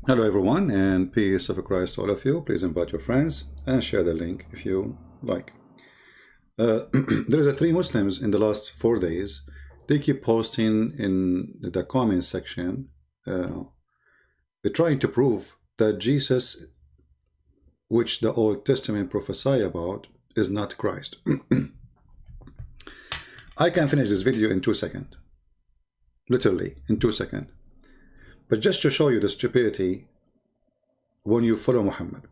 Hello everyone, and peace of Christ to all of you. Please invite your friends and share the link if you like. There is three Muslims in the last 4 days. They keep posting in the comment section. They're trying to prove that Jesus, which the Old Testament prophesy about, is not Christ. I can finish this video in 2 seconds. Literally, in 2 seconds. But just to show you the stupidity when you follow Muhammad.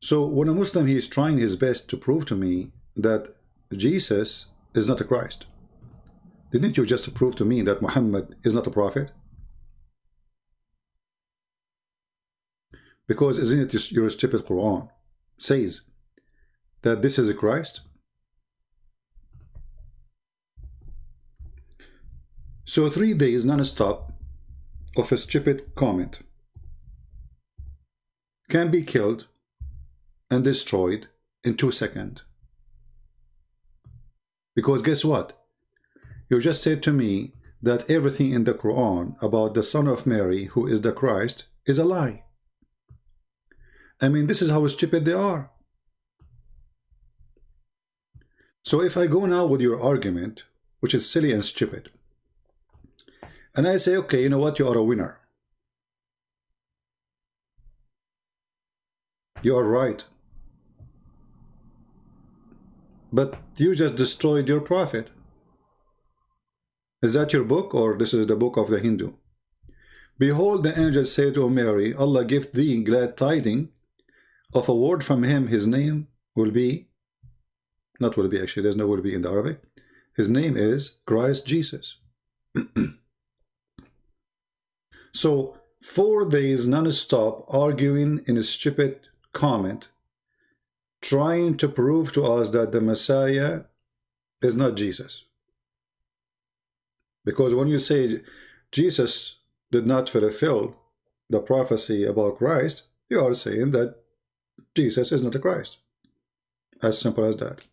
So when a Muslim, he is trying his best to prove to me that Jesus is not a Christ. Didn't you just prove to me that Muhammad is not a prophet? Because isn't it your stupid Quran says that this is a Christ? So 3 days non-stop of a stupid comment can be killed and destroyed in 2 seconds. Because guess what? You just said to me that everything in the Quran about the son of Mary, who is the Christ, is a lie. I mean, this is how stupid they are. So if I go now with your argument, which is silly and stupid, and I say, okay, you know what, you are a winner. You are right. But you just destroyed your prophet. Is that your book, or this is the book of the Hindu? Behold, the angel said to Mary, Allah give thee glad tidings of a word from him. His name will be, not will be actually, there's no will be in the Arabic. His name is Christ Jesus. So 4 days non-stop arguing in a stupid comment, trying to prove to us that the Messiah is not Jesus. Because when you say Jesus did not fulfill the prophecy about Christ, you are saying that Jesus is not a Christ. As simple as that.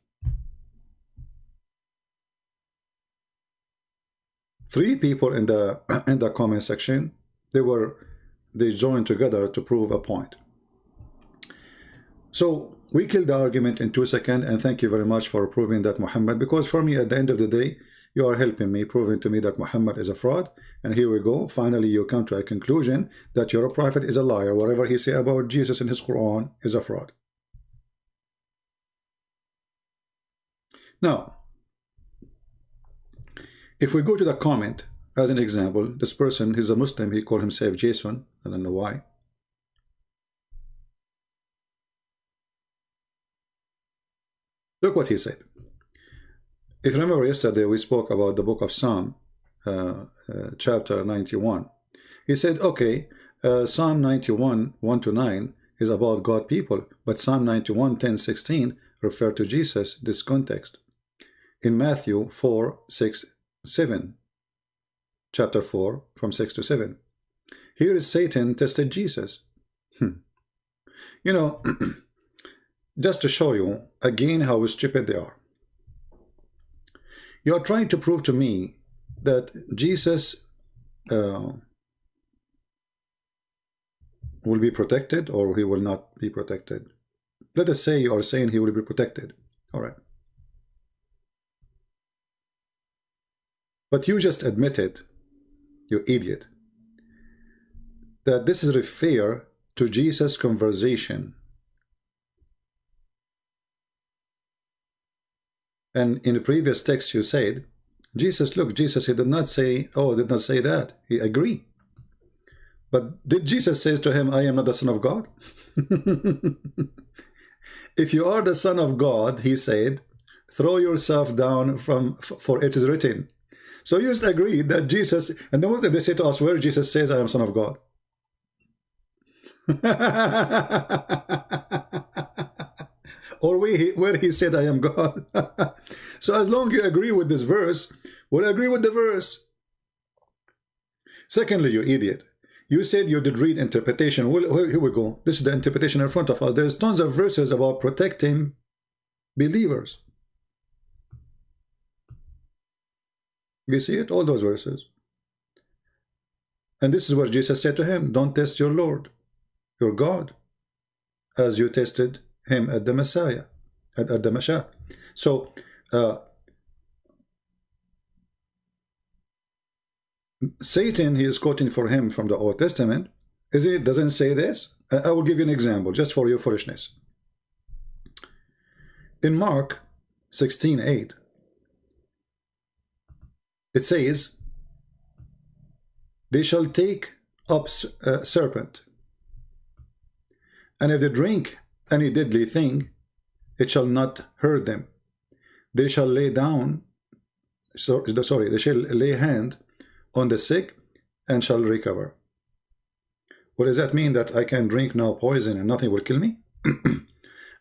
3 people in the comment section, they joined together to prove a point. So we killed the argument in 2 seconds, and thank you very much for proving that Muhammad, because for me at the end of the day, you are helping me, proving to me that Muhammad is a fraud. And here we go, finally you come to a conclusion that your prophet is a liar. Whatever he say about Jesus in his Quran is a fraud. Now, if we go to the comment, as an example, this person, he's a Muslim, he called himself Jason, I don't know why. Look what he said. If you remember yesterday, we spoke about the book of Psalm, chapter 91. He said, okay, Psalm 91, 1-9 is about God people, but Psalm 91, 10-16 refer to Jesus, this context. In Matthew 4, 6, 7, chapter 4, from 6-7. Here is Satan tested Jesus. You know, just to show you again how stupid they are. You are trying to prove to me that Jesus will be protected, or he will not be protected. Let us say you are saying he will be protected. All right. But you just admitted, you idiot, that this is refer to Jesus' conversation. And in the previous text you said, Jesus, look, Jesus, he did not say, oh, did not say that. He agreed. But did Jesus say to him, I am not the Son of God? If you are the Son of God, he said, throw yourself down for it is written. So you just agreed that Jesus, and the Muslims, they say to us, where Jesus says, I am Son of God. Or where he said, I am God. So as long as you agree with this verse, we'll agree with the verse. Secondly, you idiot, you said you did read interpretation. Well, here we go. This is the interpretation in front of us. There's tons of verses about protecting believers. You see it? All those verses. And this is where Jesus said to him, don't test your Lord, your God, as you tested him at the Messiah, at the Mashah. So Satan, he is quoting for him from the Old Testament. Doesn't say this? I will give you an example just for your foolishness. In Mark 16:8, it says, they shall take up a serpent, and if they drink any deadly thing, it shall not hurt them. They shall lay down, they shall lay hand on the sick and shall recover. What does that mean? That I can drink now poison and nothing will kill me?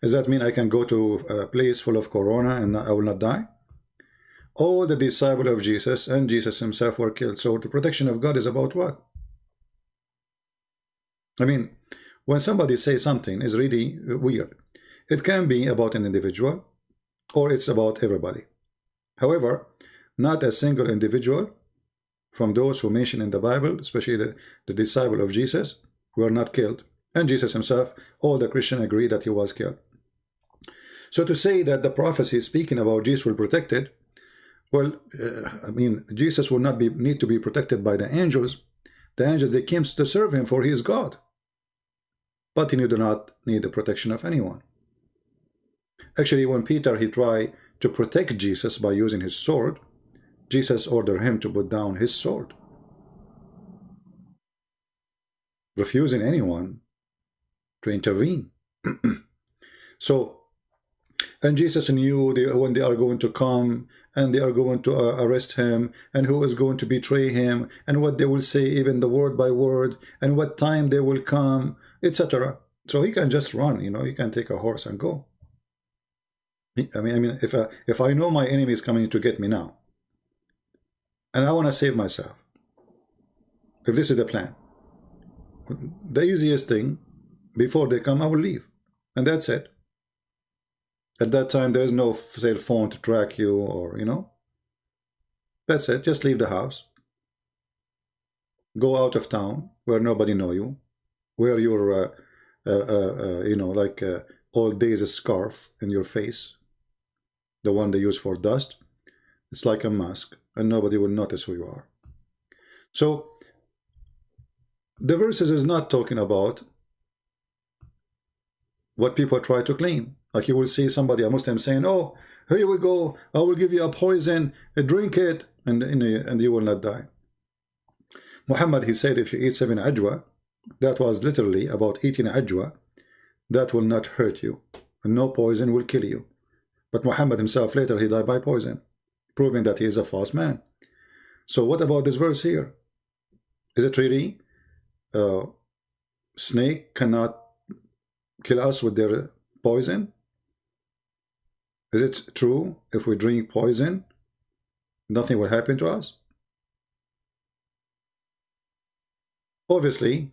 Does that mean I can go to a place full of corona and I will not die? All the disciples of Jesus and Jesus himself were killed. So the protection of God is about what? I mean, when somebody says something is really weird, it can be about an individual or it's about everybody. However, not a single individual from those who mention in the Bible, especially the disciple of Jesus, were not killed. And Jesus himself, all the Christians agree that he was killed. So to say that the prophecy speaking about Jesus will protect it, well, I mean, Jesus will not need to be protected by the angels. The angels, they came to serve him, for he is God. But he do not need the protection of anyone. Actually, when Peter, he tried to protect Jesus by using his sword, Jesus ordered him to put down his sword, refusing anyone to intervene. So, and Jesus knew when they are going to come and they are going to arrest him, and who is going to betray him, and what they will say, even the word by word, and what time they will come, etc. So he can just run, you know, he can take a horse and go. I mean, if I know my enemy is coming to get me now, and I want to save myself, if this is the plan, the easiest thing, before they come, I will leave. And that's it. At that time, there is no cell phone to track you, or, you know. That's it. Just leave the house. Go out of town where nobody know you. Wear your, you know, like old days scarf in your face. The one they use for dust. It's like a mask, and nobody will notice who you are. So, the verses is not talking about what people try to claim. Like you will see somebody, a Muslim, saying, oh, here we go, I will give you a poison, drink it, and you will not die. Muhammad, he said, if you eat 7 ajwa, that was literally about eating ajwa, that will not hurt you, and no poison will kill you. But Muhammad himself, later, he died by poison, proving that he is a false man. So what about this verse here? Is it really snake cannot kill us with their poison? Is it true if we drink poison, nothing will happen to us? Obviously,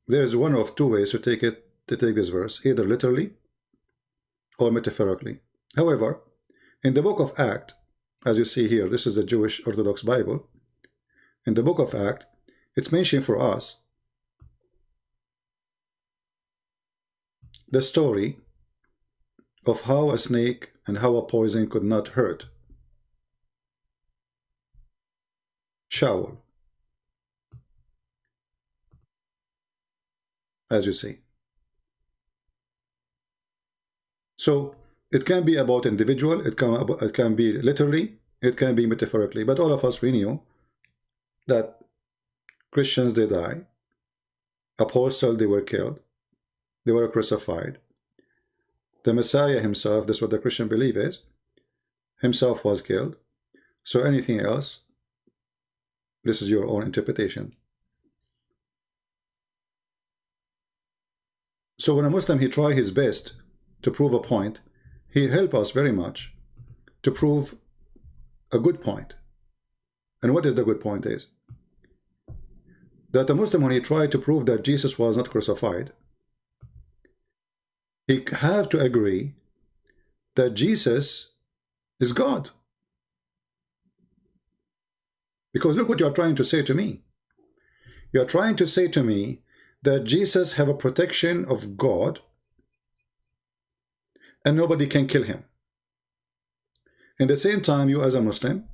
there is one of two ways to take this verse, either literally or metaphorically. However, in the book of Acts, as you see here, this is the Jewish Orthodox Bible. In the book of Acts, it's mentioned for us the story of how a snake and how a poison could not hurt Shaul, as you see. So it can be about individual, it can be literally, it can be metaphorically, but all of us, we knew that Christians, they die, apostles, they were killed, they were crucified. The Messiah himself, that's what the Christian belief is, himself was killed. So anything else, this is your own interpretation. So when a Muslim, he try his best to prove a point, he help us very much to prove a good point. And what is the good point is? That a Muslim, when he tried to prove that Jesus was not crucified, he have to agree that Jesus is God. Because look what you are trying to say to me. You are trying to say to me that Jesus have a protection of God and nobody can kill him. In the same time, you as a Muslim,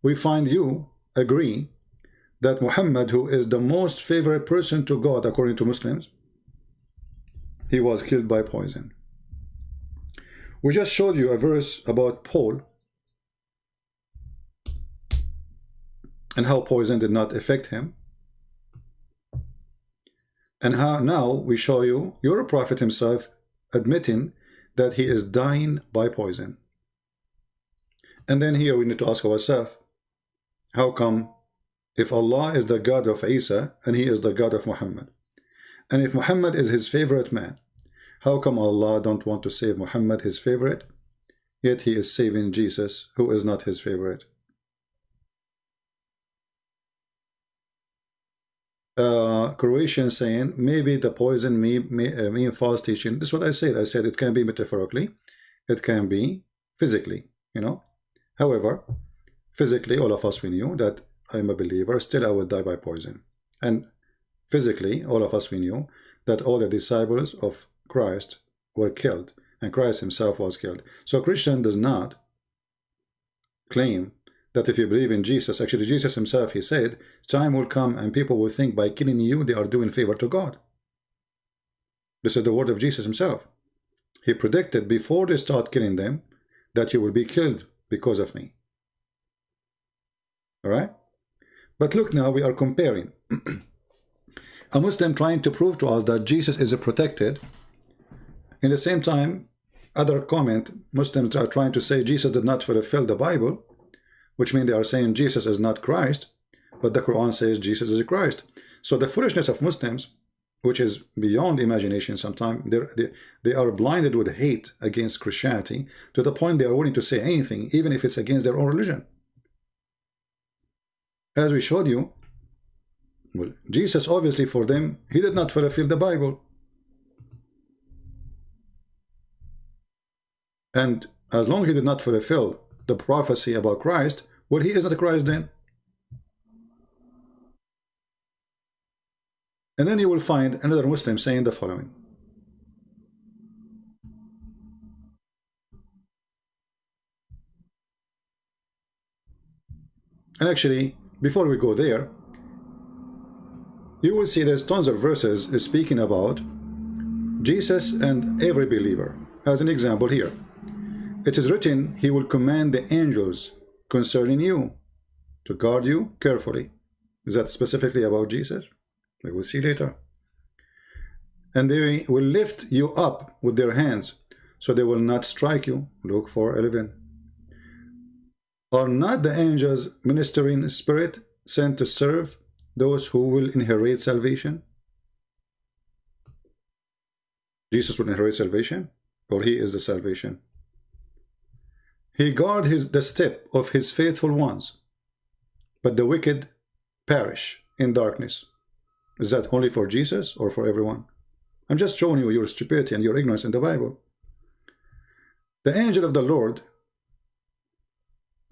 we find you agree that Muhammad, who is the most favorite person to God according to Muslims, he was killed by poison. We just showed you a verse about Paul and how poison did not affect him, and how now we show you your prophet himself admitting that he is dying by poison. And then here we need to ask ourselves, how come if Allah is the God of Isa and he is the God of Muhammad, and if Muhammad is his favorite man, how come Allah don't want to save Muhammad, his favorite, yet he is saving Jesus, who is not his favorite? Croatian saying maybe the poison mean false teaching. This is what I said. I said it can be metaphorically, it can be physically, you know. However, physically, all of us, we knew that I'm a believer, still I will die by poison. And physically, all of us, we knew that all the disciples of Christ were killed, and Christ himself was killed. So Christian does not claim that if you believe in Jesus, actually Jesus himself, he said, time will come and people will think by killing you, they are doing favor to God. This is the word of Jesus himself. He predicted before they start killing them that you will be killed because of me. All right? But look, now we are comparing a Muslim trying to prove to us that Jesus is protected. In the same time, other comment, Muslims are trying to say Jesus did not fulfill the Bible, which means they are saying Jesus is not Christ, but the Quran says Jesus is Christ. So the foolishness of Muslims, which is beyond imagination sometimes, they are blinded with hate against Christianity to the point they are willing to say anything, even if it's against their own religion. As we showed you, well, Jesus obviously for them, he did not fulfill the Bible. And as long as he did not fulfill the prophecy about Christ, well, he isn't Christ then. And then you will find another Muslim saying the following. And actually, before we go there, you will see there's tons of verses speaking about Jesus and every believer. As an example here, it is written, he will command the angels concerning you to guard you carefully. Is that specifically about Jesus? We will see later. And they will lift you up with their hands, so they will not strike you. Luke 4:11. Are not the angels ministering spirit sent to serve those who will inherit salvation? Jesus will inherit salvation, or he is the salvation? He guards the step of his faithful ones, but the wicked perish in darkness. Is that only for Jesus or for everyone? I'm just showing you your stupidity and your ignorance in the Bible. The angel of the Lord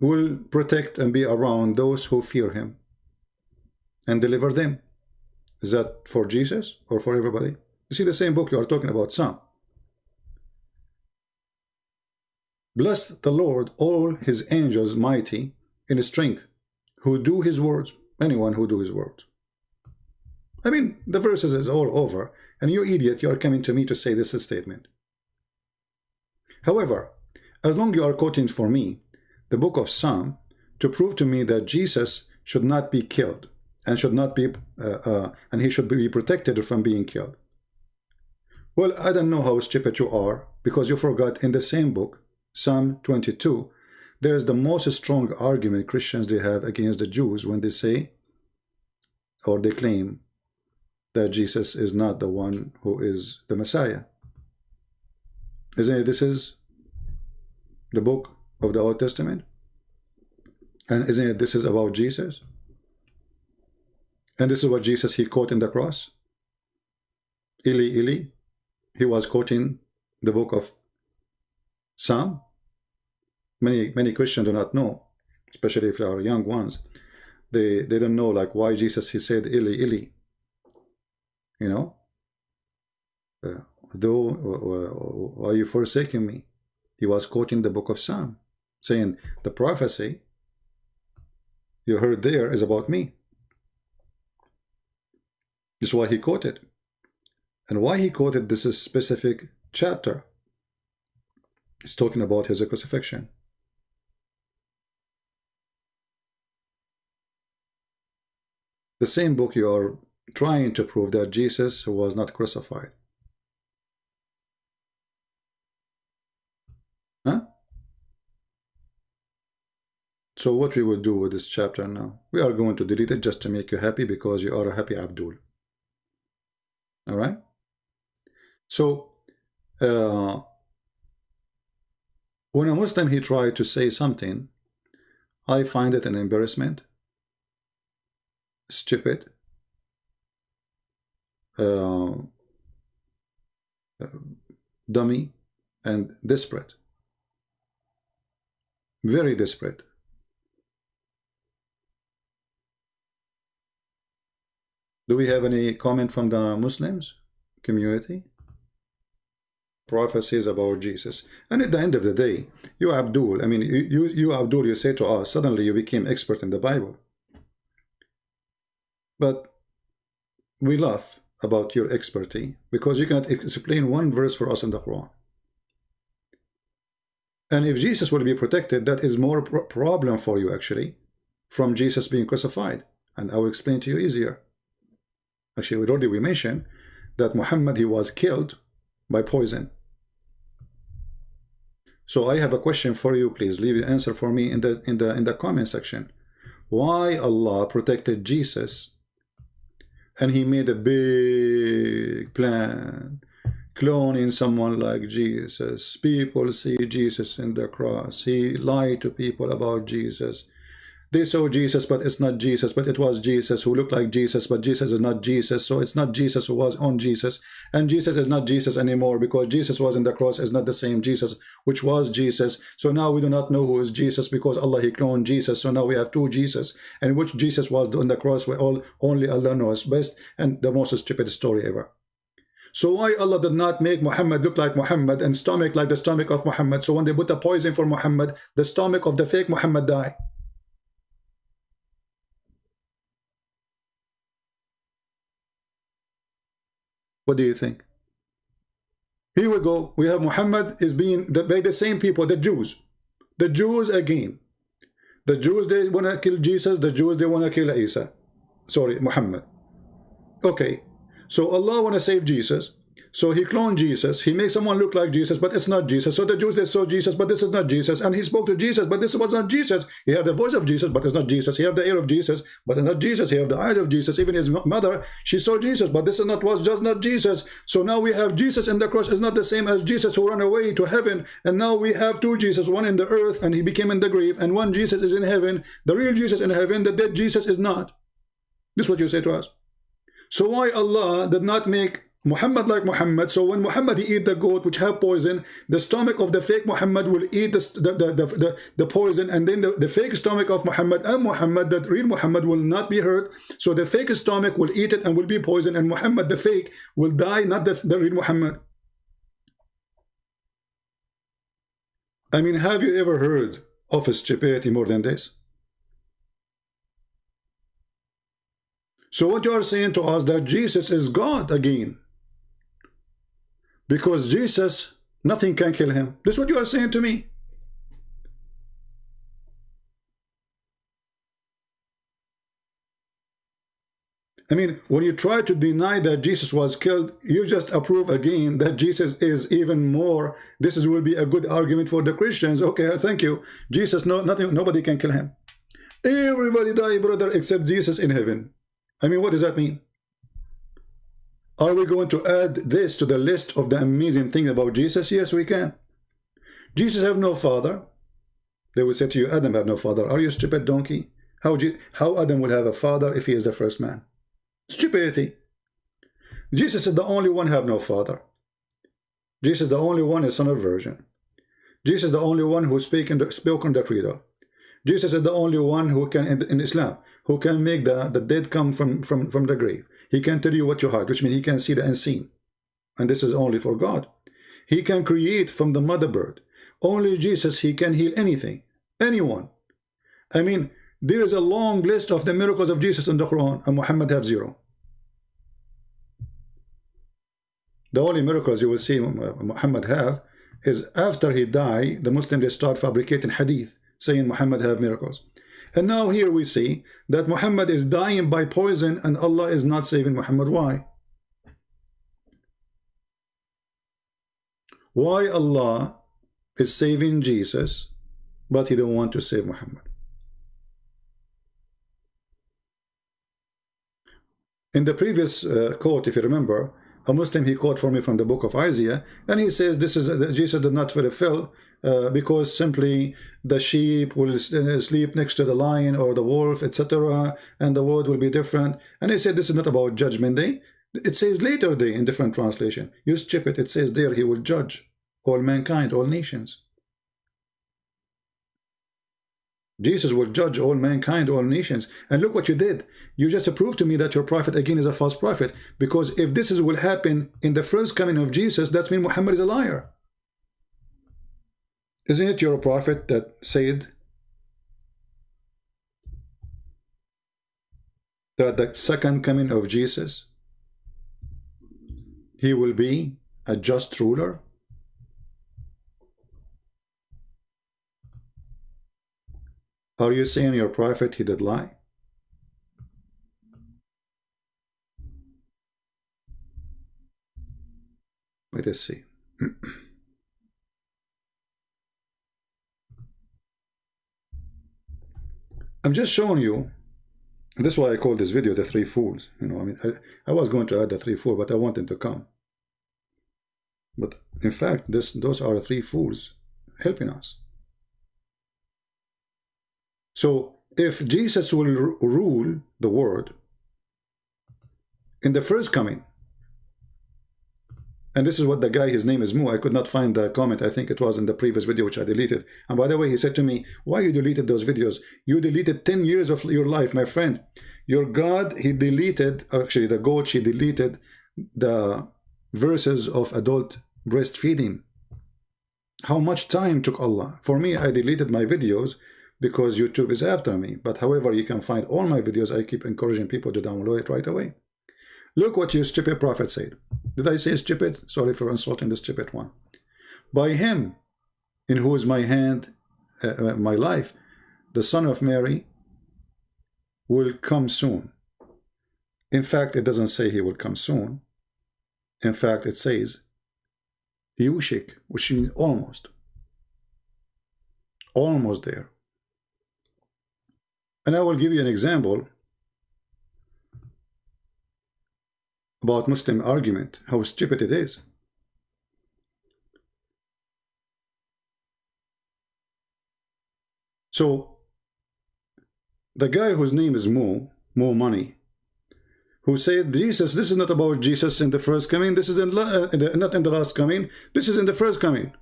will protect and be around those who fear him and deliver them. Is that for Jesus or for everybody? You see the same book you are talking about, Psalm. Bless the Lord, all his angels mighty in his strength, who do his words. Anyone who do his words. I mean, the verses is all over, and you idiot, you are coming to me to say this statement. However, as long as you are quoting for me the book of Psalm to prove to me that Jesus should not be killed and should not be and he should be protected from being killed. Well, I don't know how stupid you are, because you forgot in the same book, Psalm 22, there is the most strong argument Christians they have against the Jews when they say or they claim that Jesus is not the one who is the Messiah. Isn't it? This is the book of the Old Testament, and isn't it this is about Jesus? And this is what Jesus he quoted in the cross. Eli, Eli. He was quoting the book of Psalm. Many Christians do not know, especially if they are young ones, they don't know like why Jesus he said Eli Eli, you know, though why you forsaking me. He was quoting the book of Psalm, saying the prophecy you heard there is about me. This is why he quoted. And why he quoted this specific chapter. It's talking about his crucifixion. The same book you are trying to prove that Jesus was not crucified. Huh? So what we will do with this chapter now? We are going to delete it just to make you happy because you are a happy Abdul. Alright? So, when a Muslim he tried to say something, I find it an embarrassment, stupid, dummy, and desperate. Very desperate. Do we have any comment from the Muslims community? Prophecies about Jesus. And at the end of the day, you Abdul, I mean, you Abdul, you say to us, suddenly you became expert in the Bible. But we laugh about your expertise because you cannot explain one verse for us in the Quran. And if Jesus will be protected, that is more problem for you actually from Jesus being crucified. And I will explain to you easier. Actually, we mentioned that Muhammad, he was killed by poison. So I have a question for you. Please leave the answer for me in the comment section. Why Allah protected Jesus and he made a big plan, cloning someone like Jesus? People see Jesus in the cross. He lied to people about Jesus. They saw Jesus, but it's not Jesus, but it was Jesus who looked like Jesus, but Jesus is not Jesus. So it's not Jesus who was on Jesus, and Jesus is not Jesus anymore because Jesus was in the cross is not the same Jesus which was Jesus. So now we do not know who is Jesus because Allah he cloned Jesus. So now we have two Jesus, and which Jesus was on the cross only Allah knows best, and the most stupid story ever. So why Allah did not make Muhammad look like Muhammad and stomach like the stomach of Muhammad? So when they put a poison for Muhammad, the stomach of the fake Muhammad died. What do you think? Here we go. We have Muhammad is being by the same people, the Jews. The Jews again. The Jews, they want to kill Jesus. The Jews, they want to kill Isa. Sorry, Muhammad. Okay. So Allah want to save Jesus. So he cloned Jesus. He makes someone look like Jesus, but it's not Jesus. So the Jews, they saw Jesus, but this is not Jesus. And he spoke to Jesus, but this was not Jesus. He had the voice of Jesus, but it's not Jesus. He had the ear of Jesus, but it's not Jesus. He had the eyes of Jesus. Even his mother, she saw Jesus, but this is not was just not Jesus. So now we have Jesus in the cross is not the same as Jesus who ran away to heaven. And now we have two Jesus, one in the earth and he became in the grave, and one Jesus is in heaven. The real Jesus in heaven, the dead Jesus is not. This is what you say to us. So why Allah did not make Muhammad like Muhammad? So when Muhammad he eat the goat which have poison, the stomach of the fake Muhammad will eat the poison, and then the fake stomach of Muhammad and Muhammad, that real Muhammad, will not be hurt. So the fake stomach will eat it and will be poison, and Muhammad the fake will die, not the real Muhammad. I mean, have you ever heard of a stupidity more than this? So what you are saying to us that Jesus is God again, because Jesus, nothing can kill him. This is what you are saying to me. I mean, when you try to deny that Jesus was killed, you just approve again that Jesus is even more. This will be a good argument for the Christians. Okay, thank you. Jesus, nobody can kill him. Everybody die, brother, except Jesus in heaven. I mean, what does that mean? Are we going to add this to the list of the amazing thing about Jesus? Yes, we can. Jesus have no father. They will say to you, Adam have no father. Are you a stupid donkey? How Adam will have a father if he is the first man? Stupidity. Jesus is the only one have no father. Jesus is the only one is son of virgin. Jesus is the only one who spoke in the credo. Jesus is the only one who can, in Islam, who can make the dead come from the grave. He can tell you what you heard, which means he can see the unseen. And this is only for God. He can create from the mother bird. Only Jesus, he can heal anything, anyone. I mean, there is a long list of the miracles of Jesus in the Quran, and Muhammad have zero. The only miracles you will see Muhammad have is after he died, the Muslims they start fabricating hadith, saying Muhammad have miracles. And now here we see that Muhammad is dying by poison and Allah is not saving Muhammad. Why? Why Allah is saving Jesus, but he don't want to save Muhammad? In the previous quote, if you remember, a Muslim, he quote for me from the book of Isaiah, and he says this is Jesus did not fulfill because simply the sheep will sleep next to the lion or the wolf, etc., and the word will be different. And he said this is not about judgment day. It says later day in different translation. You strip it, it says there he will judge all mankind, all nations. Jesus will judge all mankind, all nations. And look what you did. You just proved to me that your prophet again is a false prophet. Because if this will happen in the first coming of Jesus, that means Muhammad is a liar. Isn't it your prophet that said that the second coming of Jesus, he will be a just ruler? Are you saying your prophet he did lie? Let us see. I'm just showing you. This is why I call this video the three fools. You know, I mean, I was going to add the three fools, but I want them to come. But in fact, those are the three fools helping us. So if Jesus will rule the world in the first coming, and this is what the guy, his name is Mu, I could not find the comment, I think it was in the previous video which I deleted. And by the way, he said to me, why you deleted those videos? You deleted 10 years of your life, my friend. Your God, he deleted, actually the goat, she deleted the verses of adult breastfeeding. How much time took Allah? For me, I deleted my videos because YouTube is after me. But however, you can find all my videos. I keep encouraging people to download it right away. Look what your stupid prophet said. Did I say stupid? Sorry for insulting the stupid one. By him, in whose my hand, my life, the son of Mary will come soon. In fact, it doesn't say he will come soon. In fact, it says Yushik, which means almost. Almost there. And I will give you an example about Muslim argument, how stupid it is. So, the guy whose name is Mo Money, who said, Jesus, this is not about Jesus in the first coming, this is not in the last coming, this is in the first coming.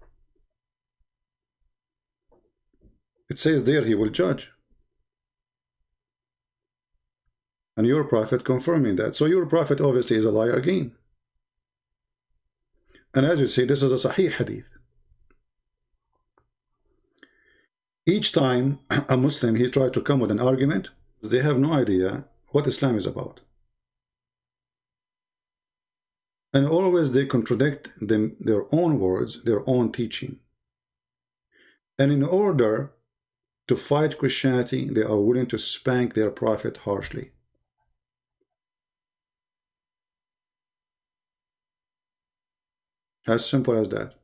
It says there he will judge. And your prophet confirming that. So your prophet obviously is a liar again. And as you see, this is a Sahih hadith. Each time a Muslim, he tried to come with an argument, they have no idea what Islam is about. And always they contradict their own words, their own teaching. And in order to fight Christianity, they are willing to spank their prophet harshly. As simple as that.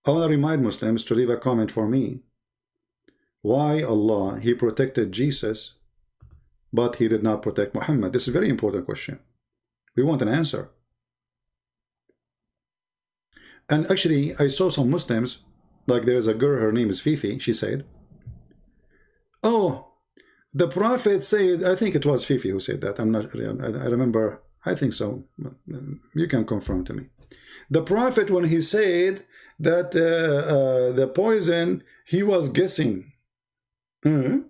I want to remind Muslims to leave a comment for me. Why Allah, he protected Jesus, but he did not protect Muhammad? This is a very important question. We want an answer. And actually, I saw some Muslims, like there is a girl, her name is Fifi, she said, oh, the Prophet said, I think it was Fifi who said that, I'm not, I remember, I think so, you can confirm to me. The Prophet, when he said that the poison he was guessing. The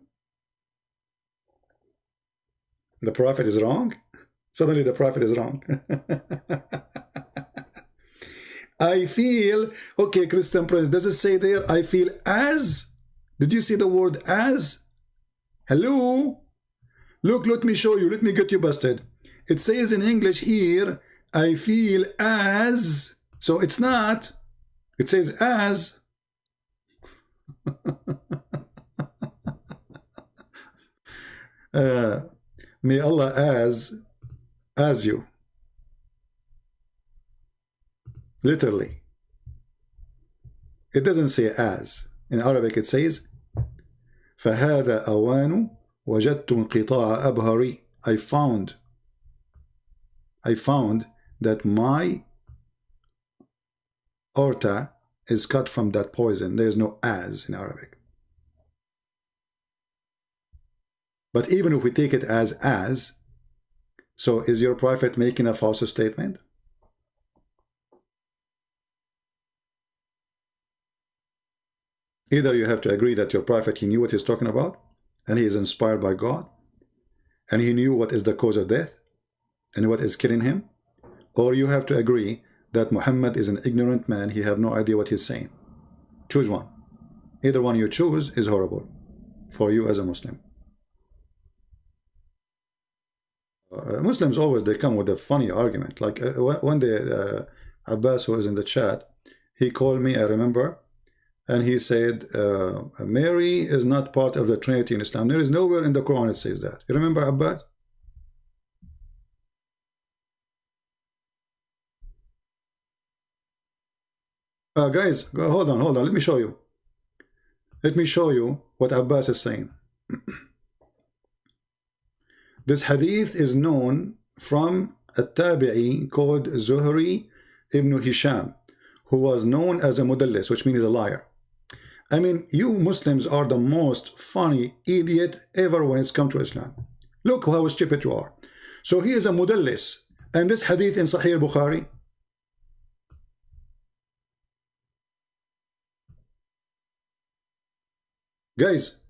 Prophet is wrong? Suddenly the Prophet is wrong. I feel, okay, Christian Prince, does it say there, I feel as? Did you see the word as? Hello? Look, let me show you. Let me get you busted. It says in English here, I feel as. So it's not. It says as. May Allah as you. Literally. It doesn't say as. In Arabic it says فهذا أوان وجدت انقطاع أبهري. I found that my aorta is cut from that poison. There is no as in Arabic. But even if we take it as, so is your Prophet making a false statement? Either you have to agree that your Prophet, he knew what he's talking about, and he is inspired by God, and he knew what is the cause of death, and what is killing him, or you have to agree that Muhammad is an ignorant man, he have no idea what he's saying. Choose one. Either one you choose is horrible for you as a Muslim. Muslims always, they come with a funny argument. Like one day, Abbas, who is in the chat, he called me, I remember, and he said, Mary is not part of the Trinity in Islam. There is nowhere in the Quran it says that. You remember Abbas? Guys, hold on. Let me show you. Let me show you what Abbas is saying. This hadith is known from a tabi'i called Zuhri ibn Hisham, who was known as a mudallis, which means a liar. I mean, you Muslims are the most funny idiot ever when it's come to Islam. Look how stupid you are. So he is a mudallis, and this hadith in Sahih Bukhari. Guys,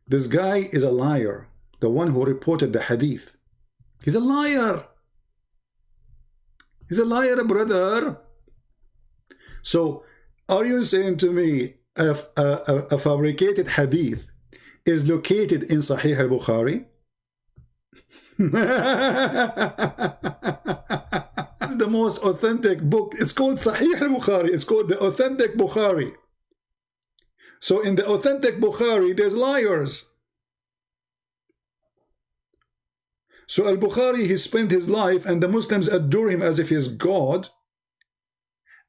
this guy is a liar. The one who reported the hadith. He's a liar. He's a liar, brother. So, are you saying to me a fabricated hadith is located in Sahih al-Bukhari? It's the most authentic book. It's called Sahih al-Bukhari. It's called the authentic Bukhari. So in the authentic Bukhari, there's liars. So al-Bukhari, he spent his life, and the Muslims adore him as if he's God,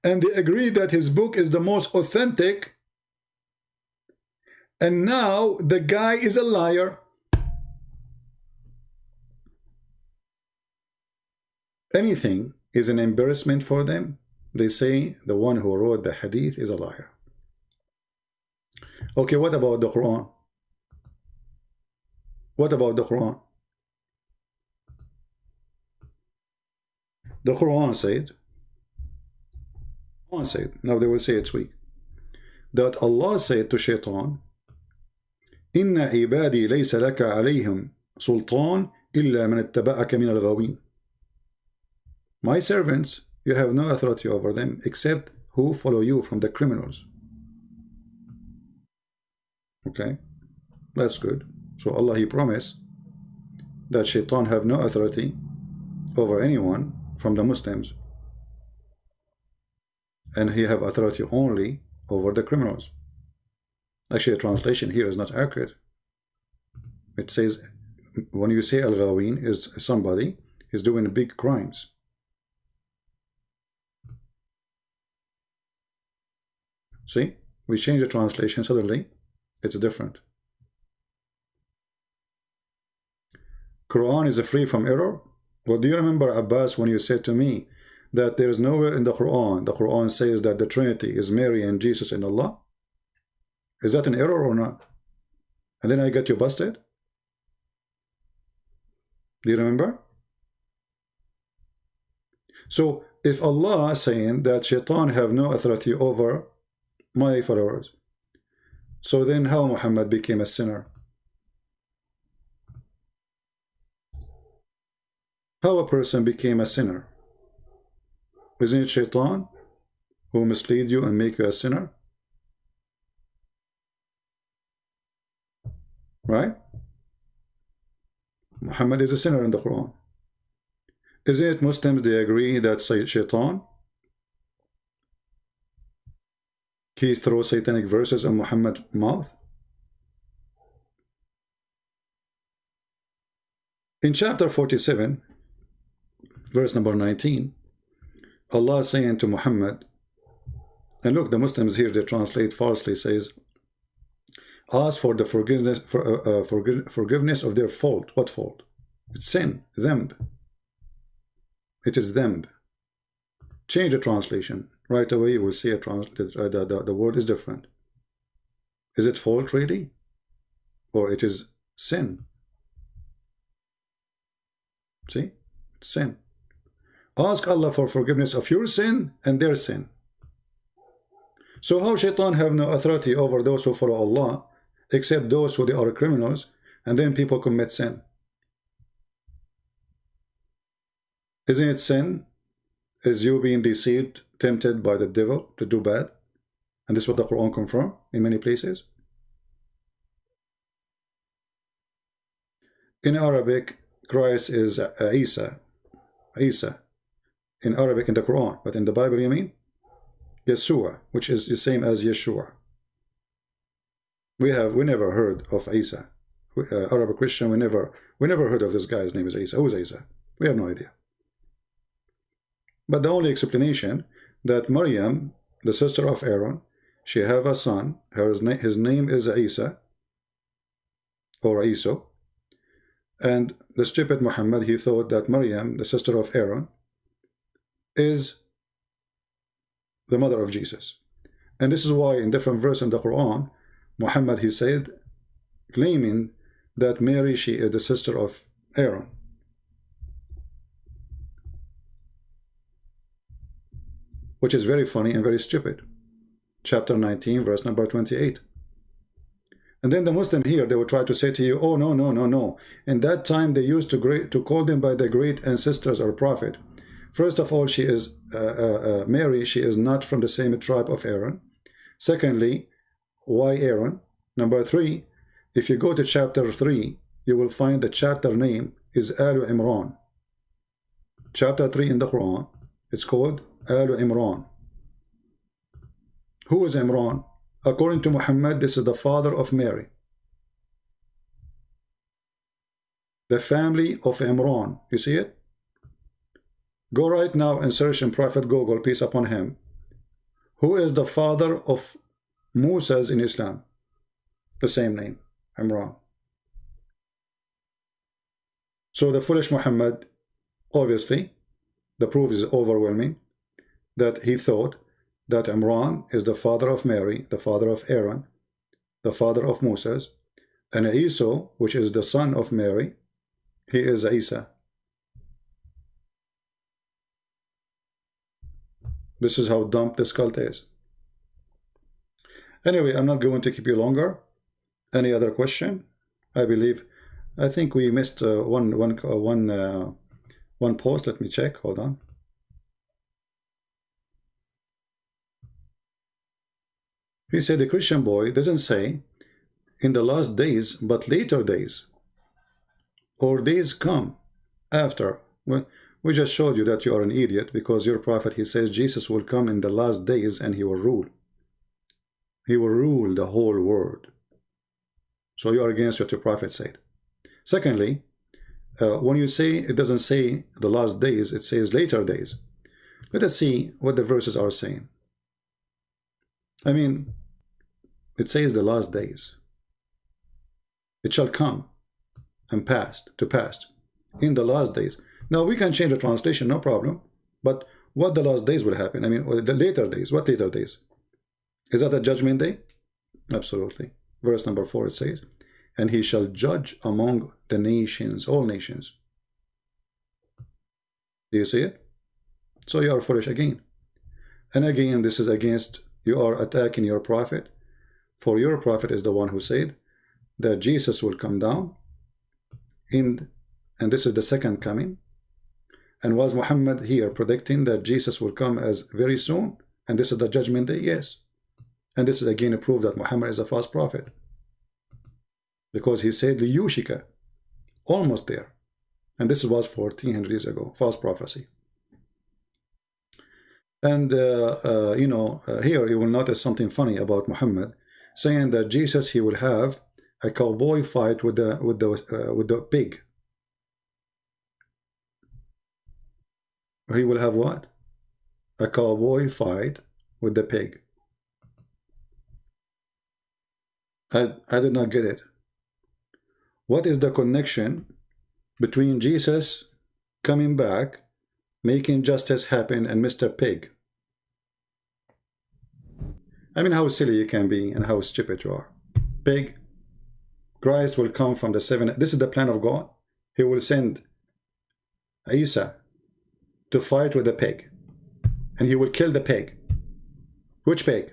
and they agree that his book is the most authentic, and now the guy is a liar. Anything is an embarrassment for them. They say the one who wrote the hadith is a liar. Okay, what about the Quran? What about the Quran? The Quran said, now they will say it's weak, that Allah said to Shaitan, Inna ibadi laysa laka alayhim sultan illa man ittaba'aka min al-ghawin. My servants, you have no authority over them except who follow you from the criminals. Okay, that's good. So Allah, he promised that Shaitan have no authority over anyone from the Muslims, and he have authority only over the criminals. Actually, the translation here is not accurate. It says, when you say al-ghawin, is somebody is doing big crimes. See, we change the translation, suddenly it's different. Quran is free from error. Well, do you remember, Abbas, when you said to me that there is nowhere in the Quran says that the Trinity is Mary and Jesus and Allah? Is that an error or not? And then I got you busted? Do you remember? So if Allah is saying that shaitan have no authority over my followers, so then how Muhammad became a sinner? How a person became a sinner? Isn't it shaitan who mislead you and make you a sinner? Right? Muhammad is a sinner in the Quran. Isn't it Muslims, they agree that shaitan, he throws satanic verses in Muhammad's mouth? In chapter 47, verse number 19, Allah is saying to Muhammad, and look, the Muslims here, they translate falsely, says, ask for the forgiveness of their fault. What fault? It's sin, dhanb. It is dhanb. Change the translation. Right away you will see the word is different. Is it fault really? Or it is sin? See? It's sin. Ask Allah for forgiveness of your sin and their sin. So how shaitan have no authority over those who follow Allah, except those who they are criminals, and then people commit sin? Isn't it sin? Is you being deceived, tempted by the devil to do bad? And this is what the Quran confirms in many places. In Arabic, Christ is Isa. Isa. In Arabic in the Quran, but in the Bible you mean? Yeshua, which is the same as Yeshua. We never heard of Isa. Arab Christian, we never heard of this guy's name is Isa. Who's Isa? We have no idea. But the only explanation that Maryam, the sister of Aaron, she have a son. His name is Isa or Isa, and the stupid Muhammad, he thought that Maryam, the sister of Aaron, is the mother of Jesus. And this is why in different verses in the Quran, Muhammad, he said, claiming that Mary, she is the sister of Aaron. Which is very funny and very stupid. Chapter 19, verse number 28. And then the Muslim here, they will try to say to you, oh, no, no, no, no. In that time, they used to call them by the great ancestors or prophet. First of all, she is Mary, she is not from the same tribe of Aaron. Secondly, why Aaron? Number 3, if you go to chapter 3, you will find the chapter name is Al Imran. Chapter 3 in the Quran, it's called Al Imran. Who is Imran? According to Muhammad, this is the father of Mary. The family of Imran. You see it? Go right now and search in Prophet Google, peace upon him. Who is the father of Moses in Islam? The same name, Imran. So the foolish Muhammad, obviously, the proof is overwhelming, that he thought that Imran is the father of Mary, the father of Aaron, the father of Moses, and Isa, which is the son of Mary, he is Isa. This is how dumb this cult is. Anyway, I'm not going to keep you longer. Any other question? I think we missed one post. Let me check. Hold on. He said the Christian boy doesn't say in the last days, but later days, or days come after. Well, we just showed you that you are an idiot, because your prophet, he says Jesus will come in the last days and he will rule. He will rule the whole world. So you are against what your prophet said. Secondly, when you say it doesn't say the last days, it says later days. Let us see what the verses are saying. I mean, it says the last days. It shall come and pass in the last days. Now we can change the translation, no problem. But what the last days will happen? I mean, the later days. What later days? Is that a judgment day? Absolutely. Verse number 4, it says, and he shall judge among the nations, all nations. Do you see it? So you are foolish again. And again, this is against, you are attacking your prophet. For your prophet is the one who said that Jesus will come down, and this is the second coming. And was Muhammad here predicting that Jesus will come as very soon? And this is the judgment day? Yes. And this is again a proof that Muhammad is a false prophet. Because he said, Yushika, almost there. And this was 1400 years ago, false prophecy. And here you will notice something funny about Muhammad, saying that Jesus, he will have a cowboy fight with the pig. He will have what? A cowboy fight with the pig. I did not get it. What is the connection between Jesus coming back, making justice happen, and Mr. Pig? I mean, how silly you can be and how stupid you are. Pig, Christ will come from the seven. This is the plan of God. He will send Isa to fight with the pig, and he will kill the pig. Which pig?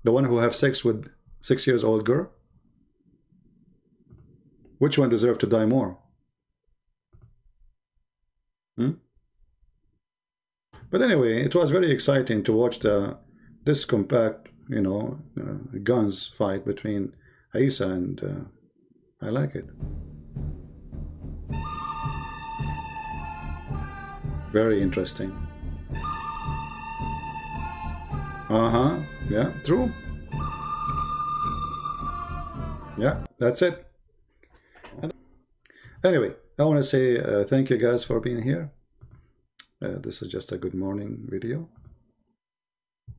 The one who have sex with 6 years old girl? Which one deserves to die more? But anyway, it was very exciting to watch this compact, guns fight between Isa and I like it. Very interesting. Yeah, true. Yeah, that's it. Anyway, I want to say thank you guys for being here. This is just a good morning video.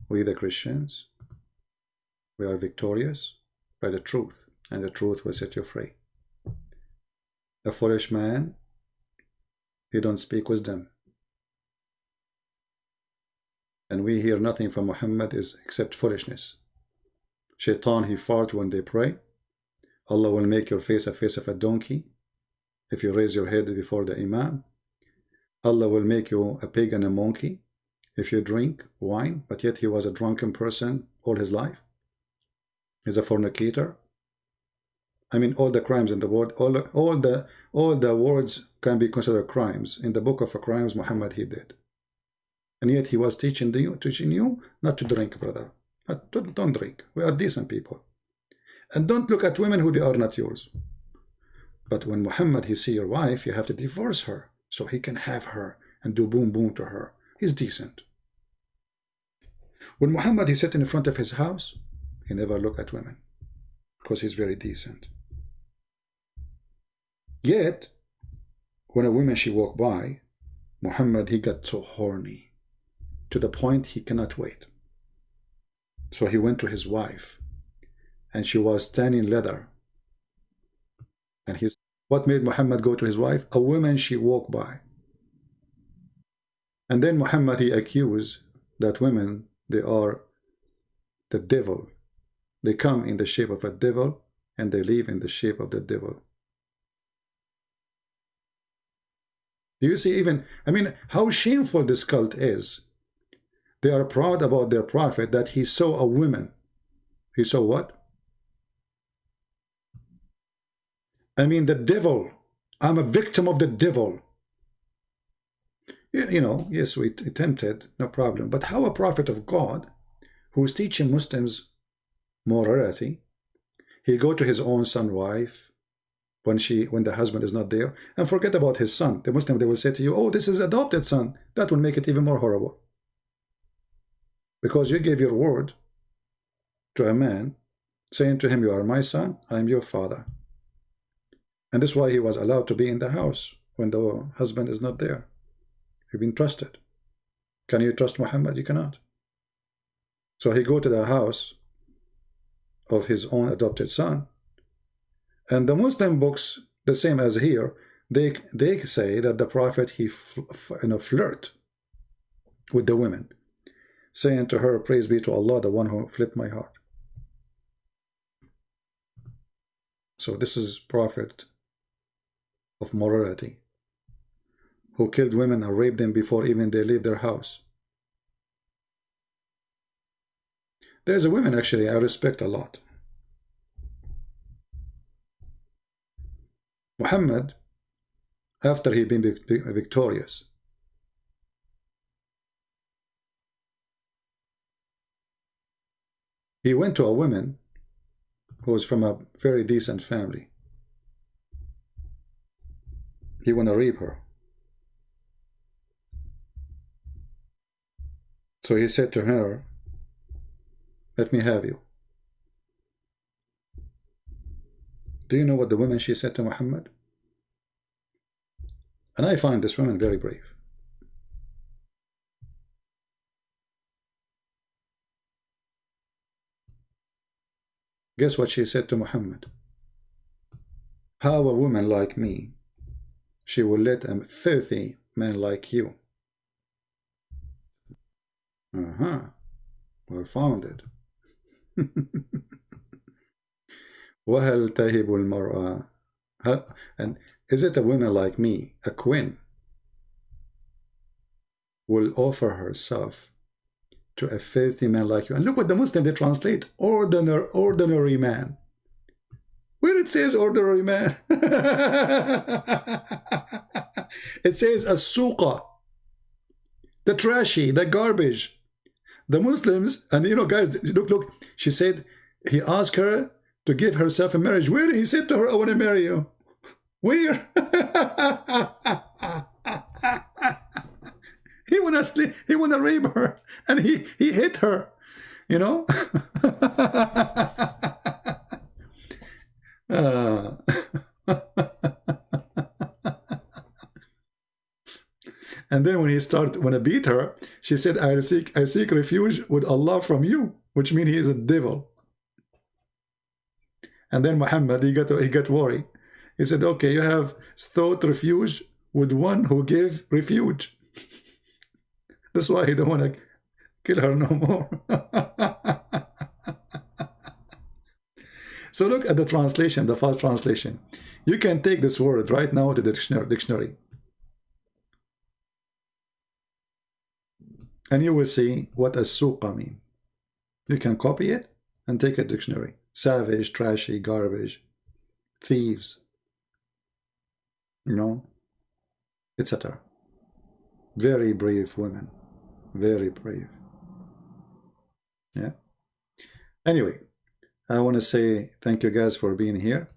We the Christians, we are victorious by the truth, and the truth will set you free. A foolish man, he don't speak wisdom. And we hear nothing from Muhammad except foolishness. Shaitan, he fart when they pray. Allah will make your face a face of a donkey if you raise your head before the Imam. Allah will make you a pig and a monkey if you drink wine, but yet he was a drunken person all his life. He's a fornicator. I mean, all the crimes in the world, all the words can be considered crimes. In the book of crimes, Muhammad, he did. And yet he was teaching you not to drink, brother. Don't drink. We are decent people. And don't look at women who they are not yours. But when Muhammad, he see your wife, you have to divorce her so he can have her and do boom boom to her. He's decent. When Muhammad, he sat in front of his house, he never look at women because he's very decent. Yet, when a woman, she walked by, Muhammad, he got so horny to the point he cannot wait. So he went to his wife, and she was tanning leather. And what made Muhammad go to his wife? A woman she walked by. And then Muhammad, he accused that women, they are the devil. They come in the shape of a devil, and they live in the shape of the devil. Do you see even, I mean, how shameful this cult is. They are proud about their prophet that he saw a woman. He saw what? I mean, the devil. I'm a victim of the devil. Yes, we tempted, no problem. But how a prophet of God, who's teaching Muslims morality, he go to his own son wife when the husband is not there, and forget about his son. The Muslim, they will say to you, oh, this is adopted son. That will make it even more horrible. Because you gave your word to a man, saying to him, you are my son, I am your father. And this is why he was allowed to be in the house when the husband is not there. You've been trusted. Can you trust Muhammad? You cannot. So he go to the house of his own adopted son. And the Muslim books, the same as here, they say that the prophet, he flirt with the women, saying to her, praise be to Allah, the one who flipped my heart. So this is prophet of morality. who killed women and raped them before even they leave their house. There's a woman actually I respect a lot. Muhammad, after he been victorious, he went to a woman who was from a very decent family. He want to rape her. So he said to her, let me have you. Do you know what the woman she said to Muhammad? And I find this woman very brave. Guess what she said to Muhammad? How a woman like me, she will let a filthy man like you. Well founded. وهل تهب المرأة? And is it a woman like me, a queen, will offer herself to a filthy man like you? And look what the Muslim they translate: ordinary man. Where it says ordinary man, it says as-suqa, the trashy, the garbage. The Muslims, and you know, guys, look, she said he asked her to give herself in marriage. Where he said to her, I want to marry you. Where? He wanna sleep, he wanna rape her, and he hit her, you know. And then when he started, when I beat her, she said, I seek refuge with Allah from you, which means he is a devil. And then Muhammad, he got worried. He said, okay, you have sought refuge with one who gave refuge. That's why he don't want to kill her no more. So look at the translation, the fast translation. You can take this word right now to the dictionary. And you will see what as-suqa mean. You can copy it and take a dictionary. Savage, trashy, garbage, thieves, you know, etc. Very brave women. Very brave. Yeah. Anyway, I want to say thank you guys for being here.